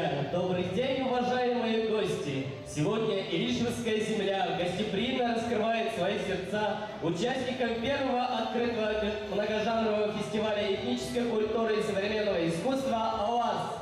друзья! Добрый день, уважаемые гости! Сегодня Илишевская земля гостеприимно раскрывает свои сердца участникам первого открытого многожанрового фестиваля этнической культуры и современного искусства «АОАЗ».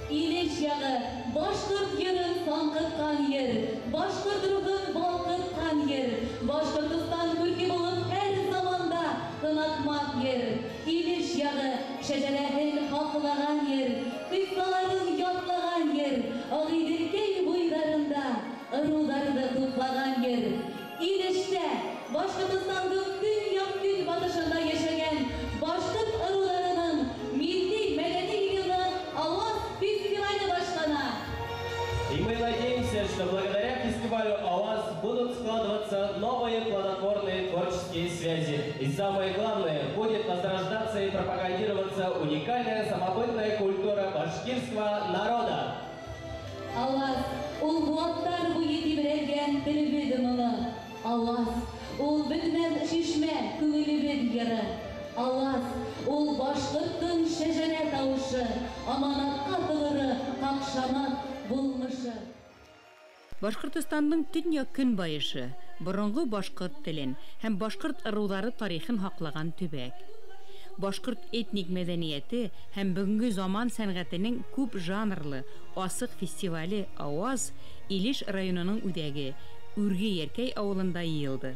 Илеш яғы, башқұрт ерін саңқытқан ер, башқұрт рухын балқытқан ер, Башқұртстан көрке болып әр заманда қынатмақ ер. Илеш яғы, шәжәрәхін хақылаған ер, қиссаларын ятлаған ер, ағидеркей бойдарында ырулдарды туплаған ер. Илеште Башқұртстанның күн-яп күн батышында яшәгән башқұрт ыруларының милли мәдәни йылы «АОАЗ» фестивале башлана. И мы надеемся, что благодаря фестивалю «АОАЗ» будут складываться новые плодотворные творческие связи. И самое главное, будет возрождаться и пропагандироваться уникальная самобытная культура башкирского народа. «АОАЗ» ул буаттар буе тибрәлгән телебез моны. «АОАЗ» ул бетмәс шишмә күңелебез йыры. «АОАЗ» ул башкорттың шәҗәрә тавышы, аманатка тыгыры, какшамак булмышы. Башкортстанның төньяк көнбайышы, борынгы башкорт телен һәм башкорт ырулары тарихын хаклаган төбәк. Башкорт этник мәдәнияте һәм бүгенге заман сәнгатенең күп жанрлы асык фестивале «АОАЗ» Илеш районының үдәге Үрге Яркәй авылында йыелды.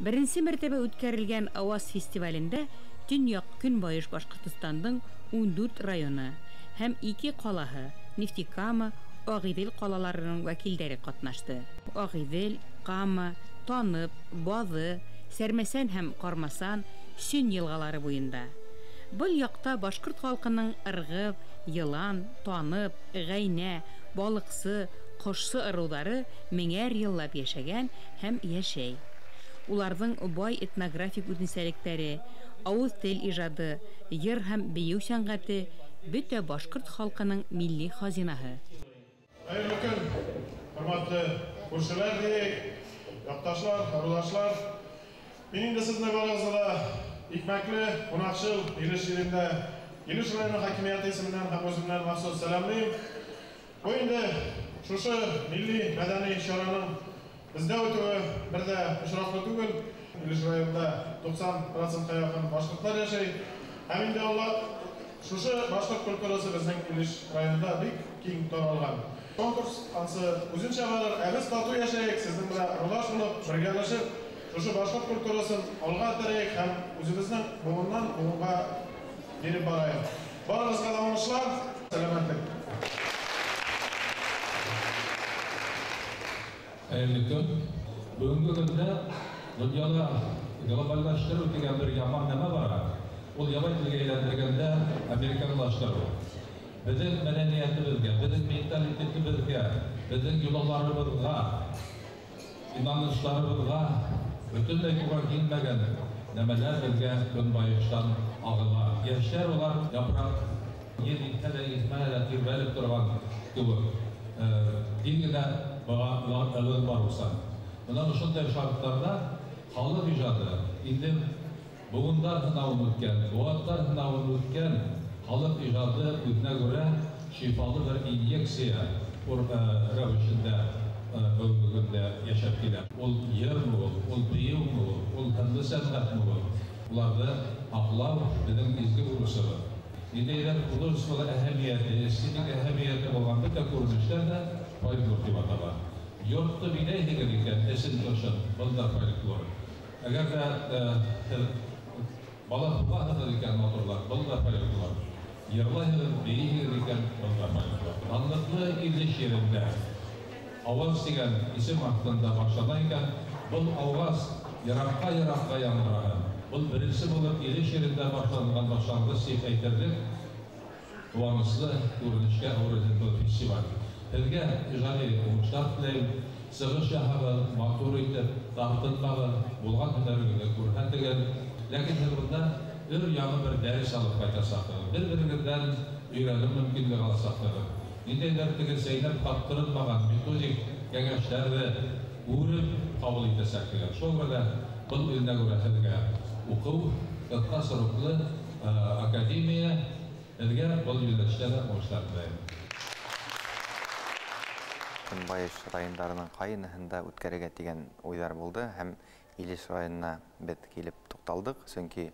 Беренче мәртәбә үткәрелгән «АОАЗ» фестивалендә төньяк көнбайыш Башкортстанның 14 районы һәм 2 калаһы Нефтекама, Агыйдел калаларының вәкилләре катнашты. Агыйдел, Кама, Танып, Базы, Сәрмәсән һәм Кармасан Сүн елгалары буенда. Бұл якта башкорт халкының ыргып, йылан, Танып, Гайнә, Балыксы, Кошсы ырулары меңәр еллап яшәгән һәм яшәй. Уларның бай этнографик үзенчәлекләре, авыз тел иҗады, йыр һәм бию сәнгате бөтә башкорт халкының милли хазинаһы. Hayırlı gün, hürmetli күршеләр дейік, якташлар, арулашлар. Менің де сіздің арасында икмәкле, қонақшыл Илеш жерінде Илеш районы хакимияты исеменнән һәм өзімнән махсус сәламлыйм. Бу инде шушы милли мәдәни чараның бездә үтүе бер дә очраклы түгел. Илеш районында 90%-ка якын башкортлар яшәй. Һәм инде алар шушы башкорт культурасы безнең Илеш районында бик киң таралган. Конкурс ансы үзенчә бар, әбез тату яшәйек, сезнең белән рулаш булып, бергәләшеп, шушы башкорт культурасын алга тәрәйек һәм үзебезнең буыннан буынга биреп барайык. Барыгызга да уңышлар, сәламәтлек. Хәерле көн. Бүгенге көндә дөньяда глобаллаштыру дигән бер яман нәмә бар. Ул ябай телгә әйләндергәндә американлаштыру. Bizim мәдәниятебезгә, bizim менталитетебезгә, bizim йолаларыбызга, инанышларыбызга бөтенләй туры килмәгән нәмәләр безгә көнбайыштан агыла. Яшьләр улар япрак, ел итәлә итмәлә тирбәлеп торган кебек. Дигәндә бага ылын бар булса. Менә шундай шартларда халык иҗаты инде буындар сынавын үткән, буаттар сынавын үткән халык иҗаты үзенә күрә шифалы бер инъекция рәвешендә бүгенгә яшәп килә. Ул йырмы, ул биюмы, ул хәнле сәнгатьме? Уларны аклау безнең изге бурычыбыз. Идеяләр художество әһәмияте, эстетик әһәмияте булган бөтен күренешләр дә фольклор дип атала. Йортты биләй дигән икән, эсен тошын, булда фольклор. Әгәр дә бала туган икән моторлар, булда фольклор. Йырлайһың, бейһең икән, булда фольклор. Данлыклы Илеш җирендә «АОАЗ» дигән исем астында башлана икән, бұл «АОАЗ» еракка яңгыраган. Бұл беренче булып Илеш җирендә башланган башлангыч дип әйтерлек куанычлы күренешкә әверелгән бу фестиваль. Безгә иҗади уңышлар теләйм, сыгыш яһаган, матур итеп, тартынмаган, булган һөнәрегезне күрһәтегез. Ләкин монда өр-яңы бер дәрес алып кайтасак, бер-берегездән өйрәнү мөмкинлеге алсак. Ниндәйдер теге сәйнәп каптырылмаган методик кәңәшләрне үреп кабул итәсәк. Шул белән бұл илдә күрә сезгә уку, кытка сыруклы академия, безгә бұл юнәлештә уңышлар теләйм. Көнбайыш райондарының кайыныһында үткәрергә дигән уйлар булды һәм Илеш районына без килеп тукталдык. Чөнки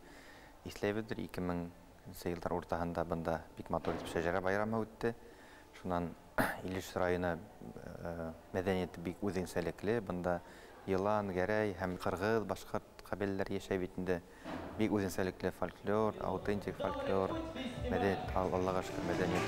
исләйбездер 2000 еллар уртаһында бында бик матур итеп шәҗәрә байрамы үтте. Шуннан Илеш районы мәдәнияте бик үзенчәлекле. Бында елан, гәрәй һәм кыргыз, башкорт кабиләләр яшәй бит инде. Бик үзенчәлекле фольклор, аутентик фольклор, мәдәният, Аллага шөкер, мәдәният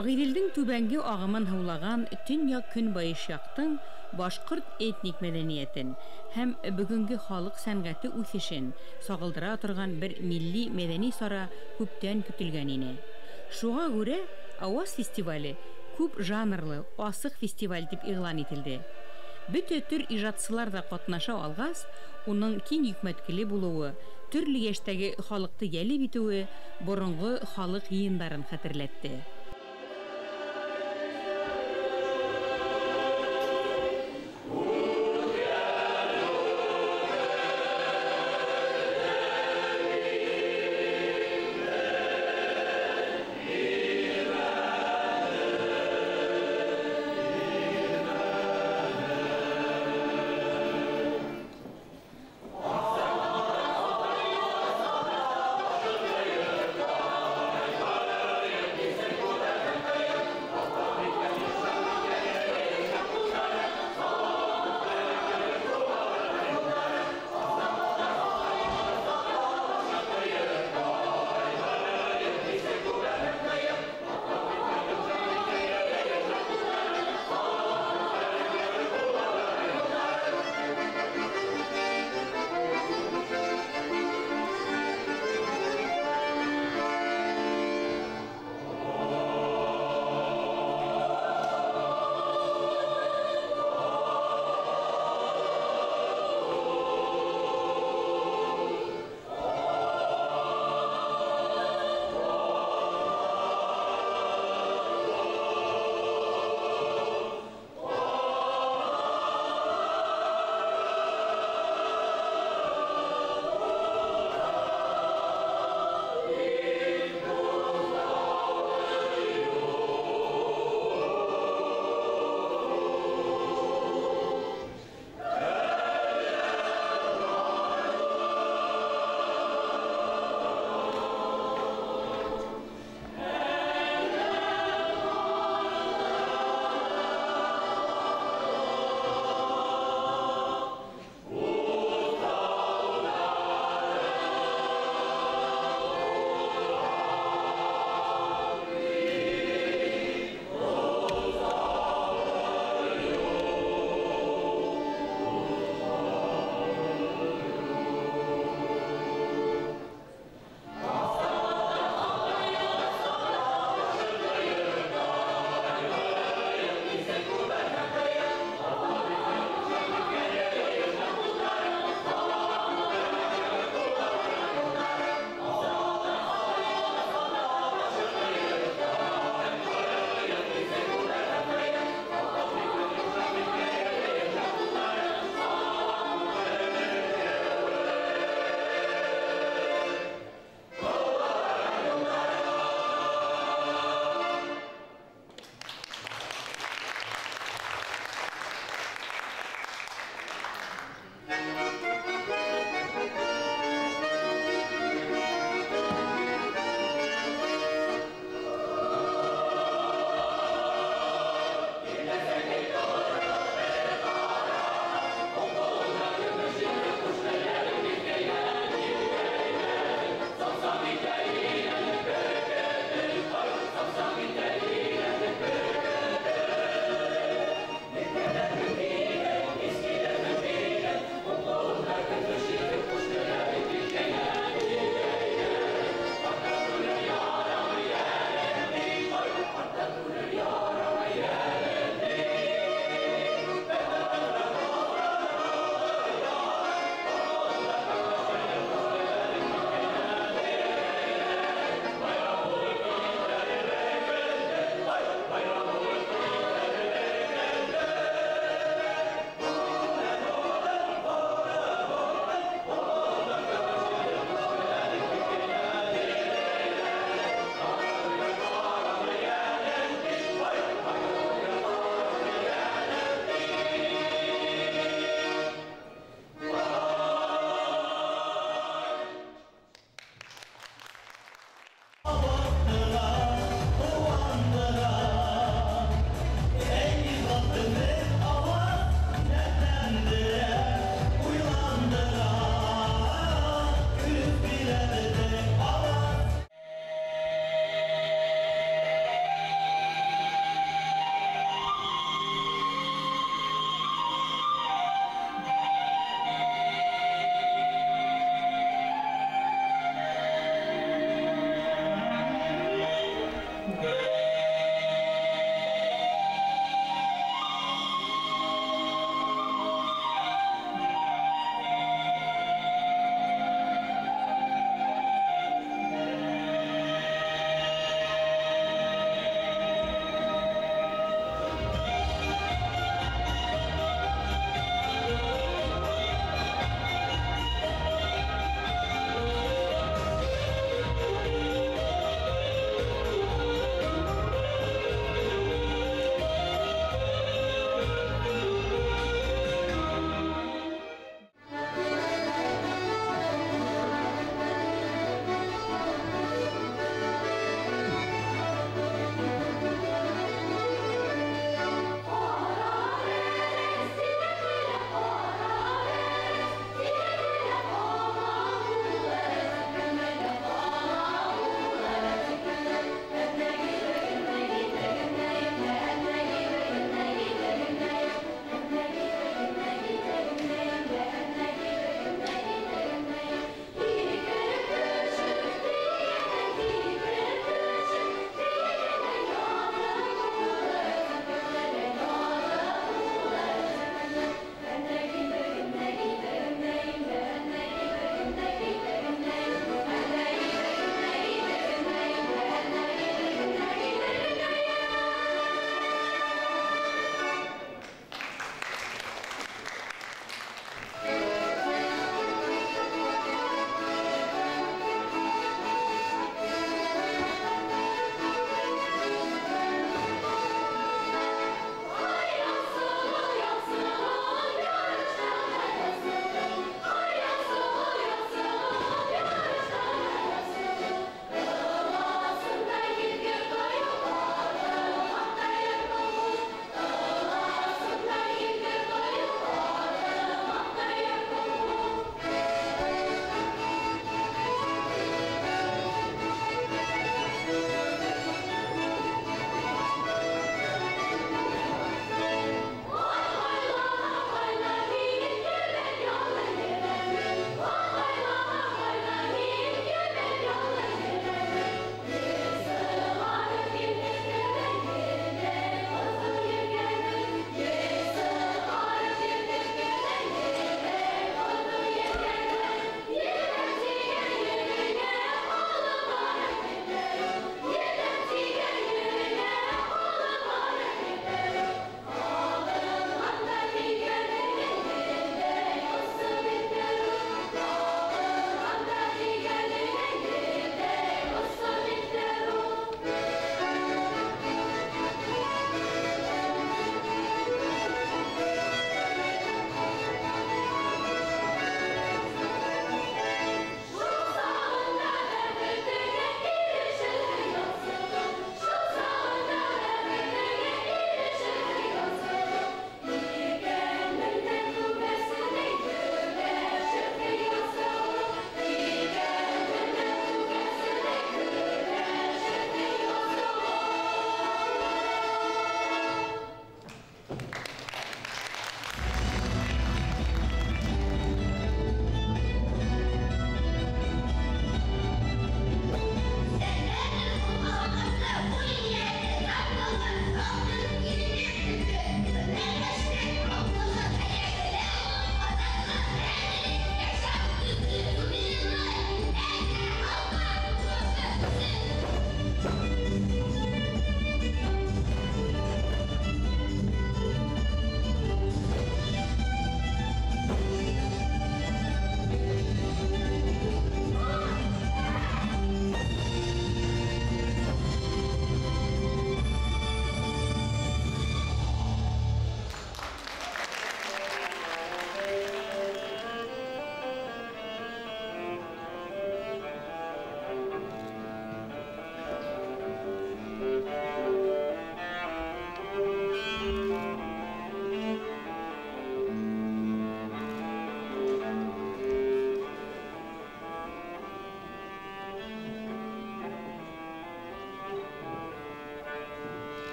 Агыйделдең түбәнге агымын һаулаган төньяк көнбайыш яктың башкорт этник мәдәниятен һәм бүгенге халык сәнгате үсешен сагылдыра торган бер милли мәдәни сара күптән көтелгән ине. Шуңа күрә Аваз фестивале күп жанрлы асык фестиваль дип игълан ителде. Бөтә төр иҗатчылар да катнаша алгас, уның киң йөкмәткеле булуы, төрле яшьтәге халыкты ялеп итүе борынгы халык йыендарын хәтерләтте.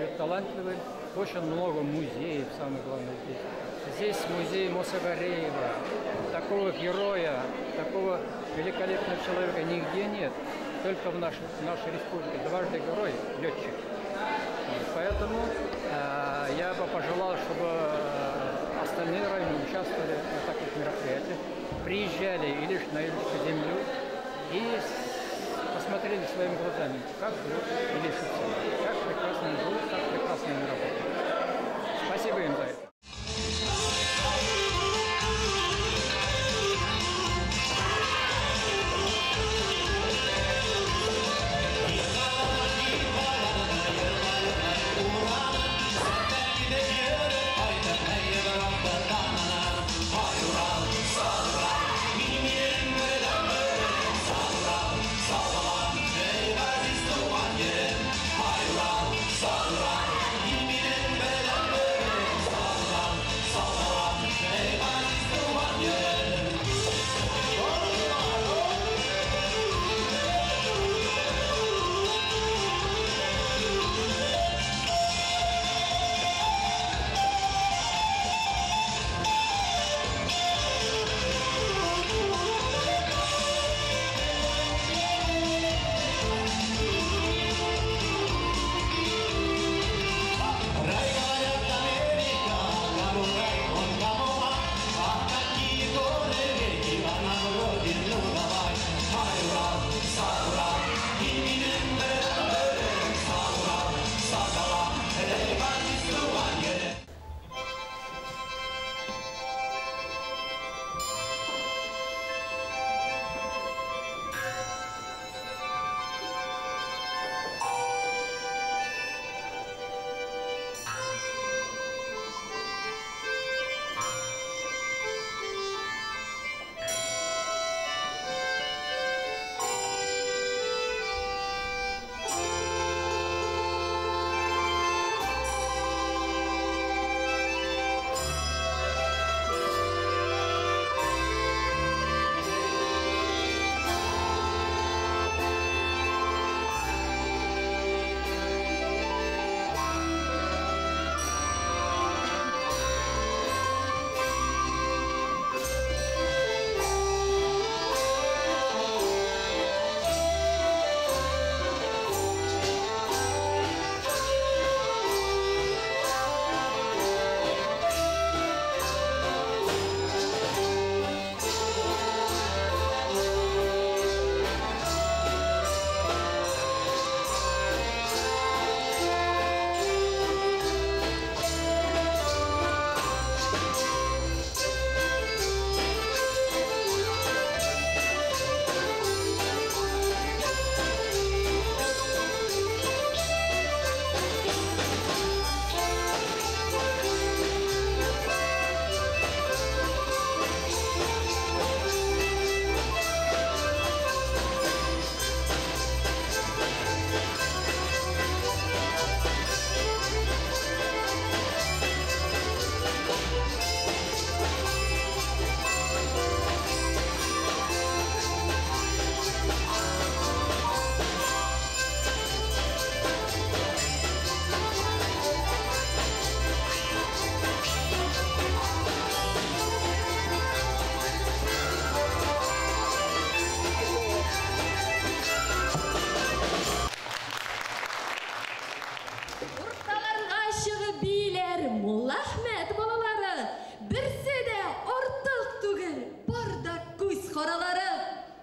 человек талантливый, очень много музеев, самое главное здесь. Здесь музей Мосагареева, такого героя, такого великолепного человека нигде нет, только в нашей республике. Дважды герой, летчик. Поэтому я бы пожелал, чтобы остальные районы участвовали в таких мероприятиях, приезжали и лишь на Илишскую землю и посмотрели своими глазами, как живут илишевцы, как прекрасно живут, как прекрасно они работают. Спасибо им за это.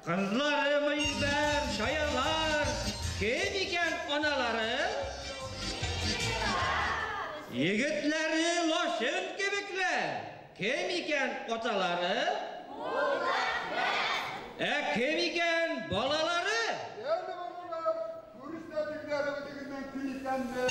Kızlarımızdan şayalar, kim iken anaları? Yigitleri loşun kibikler, kim iken otaları? Kim iken balaları? Yerli babalar, görüştedikleri ötekinden kıyıklandı.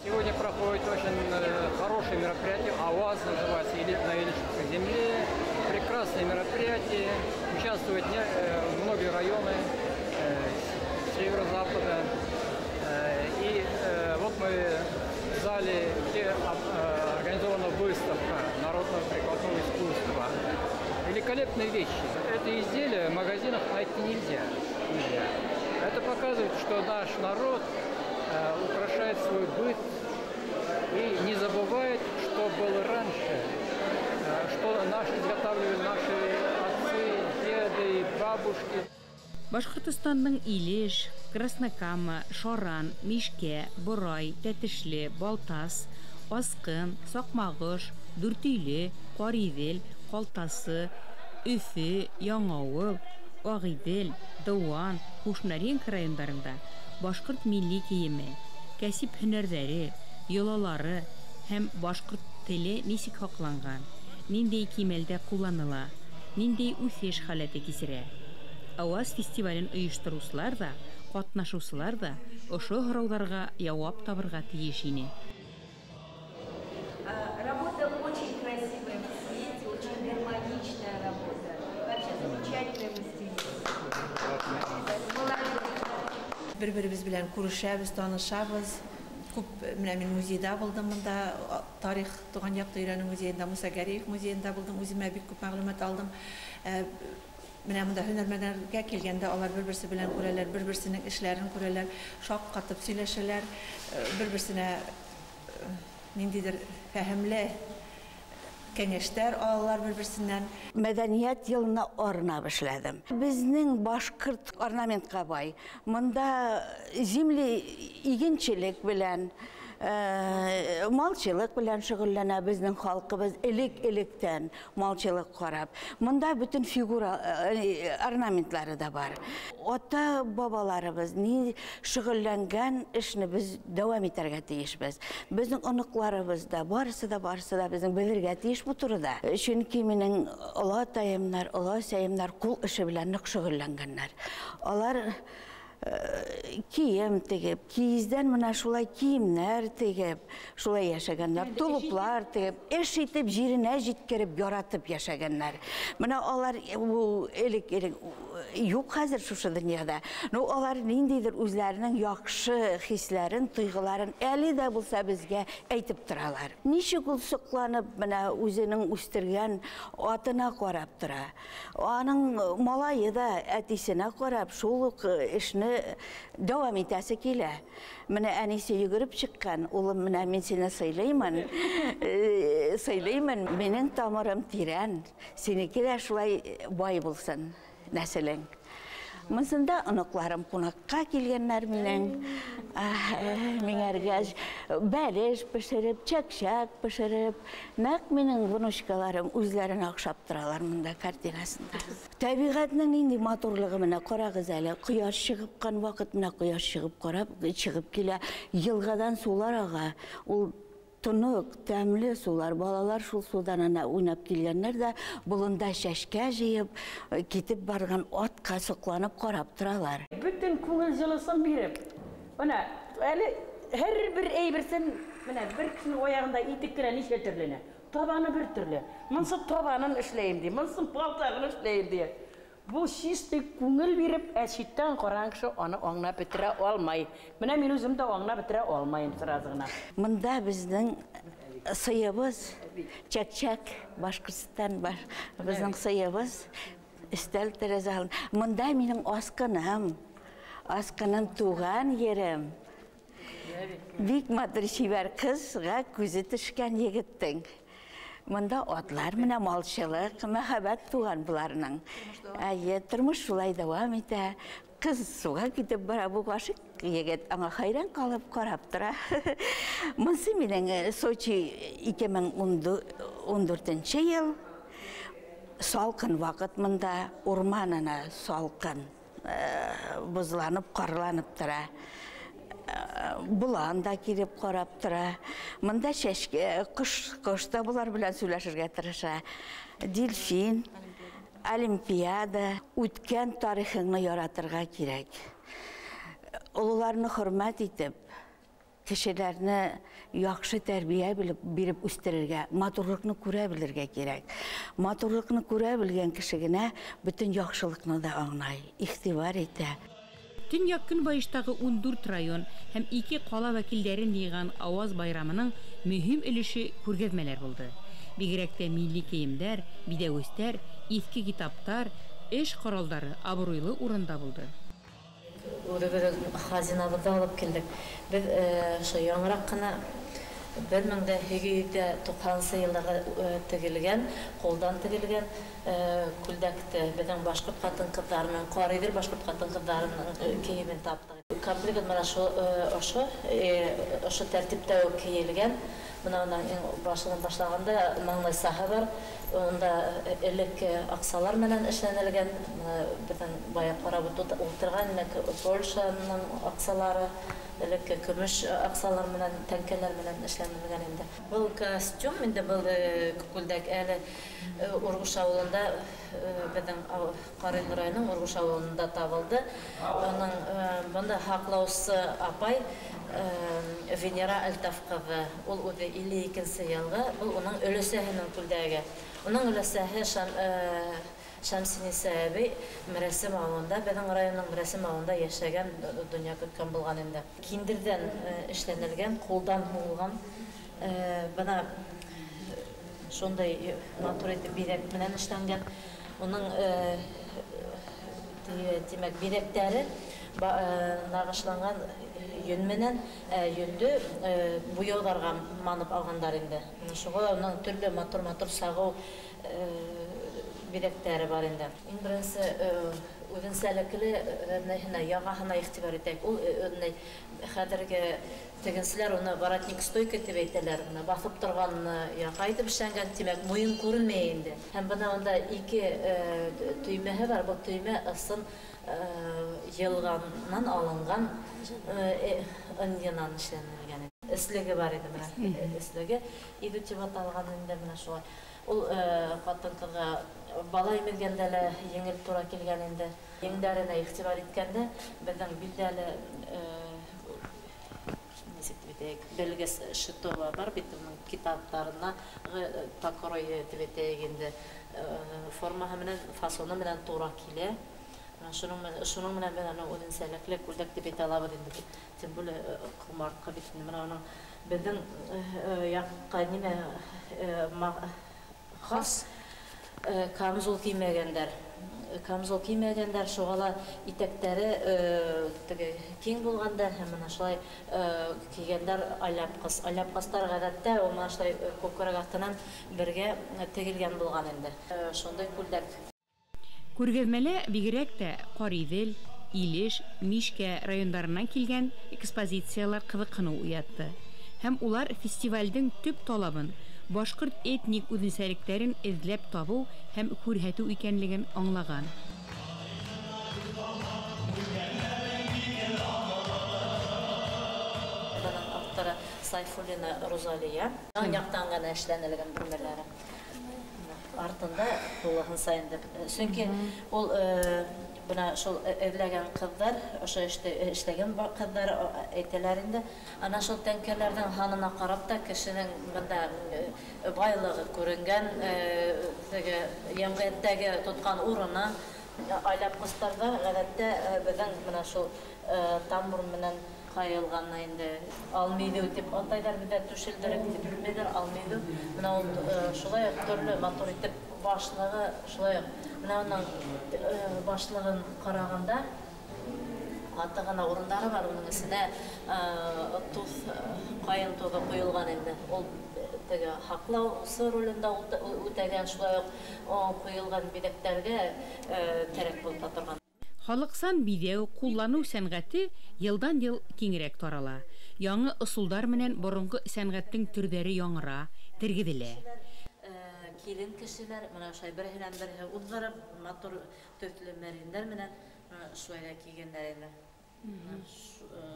Сегодня проходит очень хорошее мероприятие. АУАЗ называется «Элит на Ильичской земле». Прекрасное мероприятие. Участвуют многие районы северо-запада. И вот мы в зале, где организована выставка народного прикладного искусства. Великолепные вещи. Это изделия в магазинах найти нельзя. Это показывает, что наш народ украшает свой быт и не забывает, что было раньше, что изготавливали наши отцы, деды, бабушки. Башкортостанның Илеш, Краснокама, Шоран, Мишке, Борай, Тәтешле, Балтас, Аскын, Сакмагыш, Дүртөйле, Каридел, Калтасы, Өфе, Яңавыл, Агидел, Дауан, Кушнаренко райондарында башкорт милли киеме, кәсип һөнәрләре, йолалары һәм башкорт теле ничек хакланган, ниндәй кимәлдә кулланыла, ниндәй үсеш халәте кисерә. АУАЗ фестивален оештыручылар да, катнашучылар да ошо һорауларга явап табырга тиеш ине. Работа очень красивая в свете, очень гармоничная работа. Вообще замечательная мастерица. Bir-birimiz bilen kuruşabız, tanışabız. Күп менә мин музейда булдым, монда тарих туган якты өйрәнү музейында, Муса Гәрәев музейында булдым, үземә бик күп мәгълүмат алдым. Менә монда һөнәрмәннәргә килгәндә алар бер-берсе белән күрәләр, бер-берсенең эшләрен күрәләр, шаккатып сөйләшәләр, бер-берсенә ниндидер фәһемле кәңәштәр алалар бер-берсеннән. Мәдәният елына арнап эшләдем. Безнең башкорт орнаментка бай. Монда земли игенчелек белән, малчылык белән шөгыльләнә безнең халкыбыз элек-электән малчылык карап. Монда бүтән фигура орнаментлары да бар. Ата бабаларыбыз ни шөгыльләнгән эшне без дәвам итәргә тиешбез. Безнең оныкларыбыз да барысы да безнең белергә тиеш бу турыда. Чөнки минең олатаемнар, оласаемнар кул эше белән нык шөгыльләнгәннәр. Алар кием тегеп, киездән менә шулай киемнәр тегеп, шулай яшәгәннәр, тулуплар тегеп, эш итеп җиренә җиткереп, яратып яшәгәннәр. Менә алар элек юк хәзер шушы дөньяда. Ну алар ниндидер үзләренең яхшы хисләрен, тойгыларын әле дә булса безгә әйтеп торалар. Ничек ул сокланып, менә үзенең үстергән атына карап тора. Аның малае да әтисенә карап шул ук эшне дәвам итәсе килә. Менә әнисе йөгереп чыккан, улым, менә мин сине сыйлыймын. Сыйлыймын, минең тамырым тирән. Синеке дә шулай бай булсын, нәселең. Монсында оныкларым кунакка килгәннәр минең. Миңәргә бәлеш пешереп, чәкчәк пешереп, нәкъ минең внучкаларым үзләрен акшап торалар монда картинасында. Табигатьнең нинди матурлыгы менә карагыз әле. Кояш чыгыпкан вакыт менә кояш чыгып карап, чыгып килә. Елгадан сулар ага. Ул тынык, тәмле сулар. Балалар шул судан уйнап килгәннәр дә, болында чәчкә җыеп, китеп барган атка сокланып карап торалар. Бүтән күңел җылысын биреп, менә әле һәр бер әйберсен, менә бер кешенең аягында итек кенә ничә төрлене. Табаны бер төрле. Монсы табанын эшләйм ди, монсы палтагын эшләйм ди. Бу чисты күңел биреп, әчиттән караң кеше аны аңлап бетерә алмай. Менә мин үзем дә аңлап бетерә алмайм сразу гына. Монда безнең сыебыз, чәкчәк, Башкортстан безнең сыебыз, өстәл тәрәзәләр. Монда минең асканым туган ерем. Бик матур шибәр кызга күзе төшкән егеттең. Мында атлар менә малчылык, мәхәббәт туган буларның. Тормыш шулай дәвам итә. Кыз суга китеп бара, бу гашык егет аңа хайран калып карап тора. Монсы минең Сочи 2014 ел. Салкын вакыт монда, урманына салкын. Бузланып, карланып тора. Булан да килеп карап тора. Монда шәшке, кышта булар белән сөйләшергә тырыша. Дельфин, олимпиада, үткән тарихыңны яратырга кирәк. Олыларны хөрмәт итеп, кешеләрне яхшы тәрбия биреп үстерергә, матурлыкны күрә белергә кирәк. Матурлыкны күрә белгән кеше генә бөтен яхшылыкны да аңлай, игътибар итә. Төньяк Көнбайыштагы 14 район һәм 2 кала вәкилләрен йыйган Аваз байрамының мөһим өлеше күргәзмәләр булды. Бигрәк тә милли киемдәр, бидәүестәр, иске китаптар, эш коралдары абруйлы урында булды. Үребер хазинабызды алып килдек. Без шу яңрак кына 1990 елларда тегелгән, қолдан тегелгән күлдәкте безнең башкорт хатын-кызларының, карыйдыр башкорт хатын-кызларының киемен таптык. Комплект менә ошо тәртиптә үк киелгән. Менә башынан башлаганда маңлай саха бар. Онда элек аксалар менән эшләнелгән. Безнең бая карап утырган Польшаның аксалары, элек көмеш аксалар менән, тәңкәләр менән эшләнелгән инде. Бу костюм инде бу күлдәк әле Ургуш авылында, безнең Карыйны районының Ургуш авылында табылды. Аның бunda хаклаусы апай Венера Альтаф кызы. Ул үзе 52 елга, бу уның өлесәһенең күлдәге. Уның өлесәһе Шамсини Сәби Мәрәсем авылында, безнең районның Мәрәсем авылында яшәгән, дөнья көткән булган инде. Киндердән эшләнелгән, кулдан һугылган, бына шундай матур итеп бирәк менән эшләнгән. Уның димәк бирәктәре нагышланган йөн менән, йөнде буяуларга манып алгандар инде. Шуңа уның төрле матур сагу бирәктәре бар инде. Иң беренче үзенчәлекле ягаһына игътибар итәк. Ул хәзерге тегенселәр уны воротник стойка дип әйтәләр. Басып торган яка итеп эшләнгән, димәк муен күренмәй инде. Һәм бына анда 2 төймәһе бар. Бу төймә ысын елганнан алынган ынянан эшләнелгән. Ислеге бар иде менә. Ислеге иде дип аталган инде менә шулай. Ул хатын-кызга бала имергәндә лә еңел тура килгән инде. Еңдәренә игътибар иткәндә, безнең билдәле белгес Шитова бар бит, уның китапларына покрой дип әйтәгәндә формаһы менән, фасоны менән тура килә. Шуның менән мен үзенчәлекле күлдәк дип әйтә алабыз инде. Тем более кымартка бит менә аның безнең якка нимә хас камзул кимәгәндәр. Камзул кимәгәндәр, шугала итәктәре киң булганда, һәм менә шулай кигәндәр аляпкыс. Аляпкыстар гадәттә ул менә шулай күкрәк астыннан бергә тегелгән булган инде. Шундай күлдәк. Күргәзмәлә бигрәк тә Карыйдел, Илеш, Мишкә районнарыннан килгән экспозициялар кызыкны уятты. Һәм улар фестивальдең төп талабын башкорт этник үзенчәлекләрен эзләп табу һәм күрһәтү икәнлеген аңлаган. Автора Сайфуллина Розалия. Яңяктан гына эшләнелгән бүлмәләре. Артында булган сайын дип. Чөнки ул бuna şol evlegen kızlar, ошо эшлеген кыздар әйтәләр инде. Ана шул тәңкәләрдән ханына карап та кешенең монда байлыгы күренгән, ямгыятьтәге тоткан урыны айлап кыстарда гадәттә безнең менә шул тамбур менән кайылган инде. Алмыйды дип атайлар бездә түшелдереп дип белмәйләр, алмыйды. Менә ул шулай төрле матур итеп башлыгы шулай. Менә аның башлыгын караганда атыгына урындары бар, уның исенә туз, кайын тугы куелган инде. Ул хаклау ролында үтәгән, шулай ук куелган бидәктәргә кирәк булып торган. Халыксан бидәү, куллану сәнгате елдан-ел киңрәк тарала. Яңы ысулдар менән борынгы сәнгатьнең төрдәре яңыра, тергеделә. Килен кешеләр менә шулай берһеннән-бере узгарып, матур төсле мәрендәр менән шулай кигәннәр инде.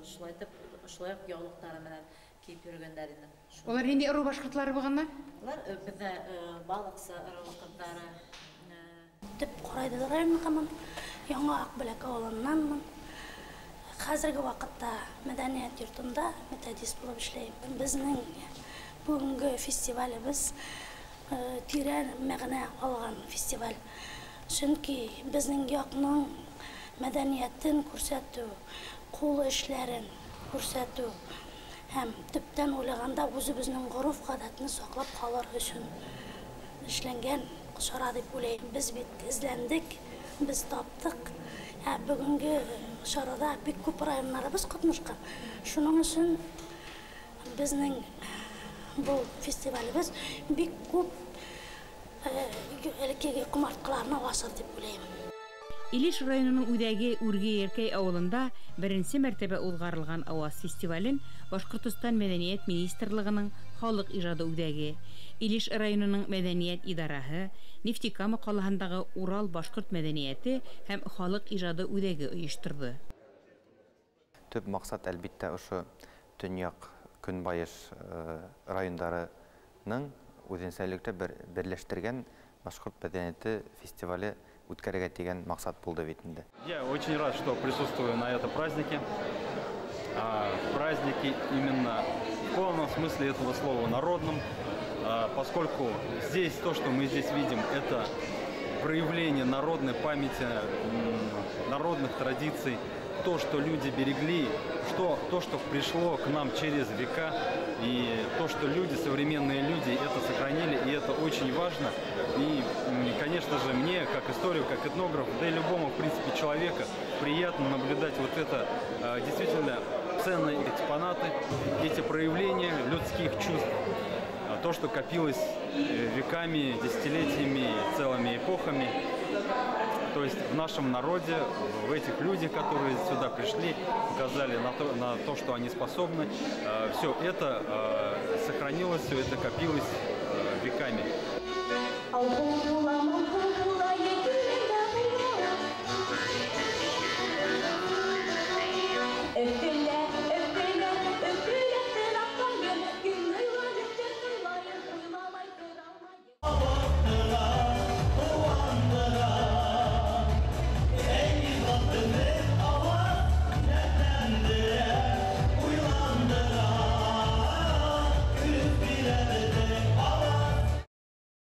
Шулай яулыктары менән киеп йөргәннәр инде. Алар инде ыру башкортлары булганнар? Алар бездә балыксы ыру кызлары. Төп Карайдыр районыннан, Яңа Акбеләк авылыннанмын. Хәзерге вакытта мәдәният йортында методист булып эшләйм. Безнең бүгенге фестивалебез тирән мәгънә алган фестиваль. Чөнки безнең якның мәдәниятен күрсәтү, кул эшләрен күрсәтү һәм төптән уйлаганда үзебезнең гореф-гадәтне саклап калыр өчен эшләнгән чара дип уйлыйм. Без бит эзләндек, без таптык. Бүгенге чарада бик күп районнарыбыз катнашкан. Шуның өчен безнең бу фестивалебез бик күп элеккеге кумарткаларны асыр дип уйлыйм. Илеш районының үдәге Үрге-Еркәй авылында беренче мәртәбә узгарылган Аваз фестивален Башкортстан Мәдәният министрлыгының халык иҗады үдәге, Илеш районының мәдәният идарәһе, Нефтекама калаһындагы Урал башкорт мәдәнияте һәм халык иҗады үдәге оештырды. Төп максат әлбиттә ошо Төньяк Көнбайыш райондарының үзенчәлекле берләштергән башкорт мәдәнияте фестивале үткәрергә дигән максат булды бит инде. Я очень рад, что присутствую на этом празднике. Праздники именно в полном смысле этого слова народном, поскольку здесь то, что мы здесь видим, это проявление народной памяти, народных традиций, то, что люди берегли, то, что пришло к нам через века, и то, что люди, современные люди, это сохранили, и это очень важно. И, конечно же, мне, как историку, как этнографу, да и любому, в принципе, человеку, приятно наблюдать вот это действительно ценные экспонаты, эти проявления людских чувств, то, что копилось веками, десятилетиями, целыми эпохами. То есть в нашем народе, в этих людях, которые сюда пришли, показали на то, что они способны, все это сохранилось, все это копилось веками.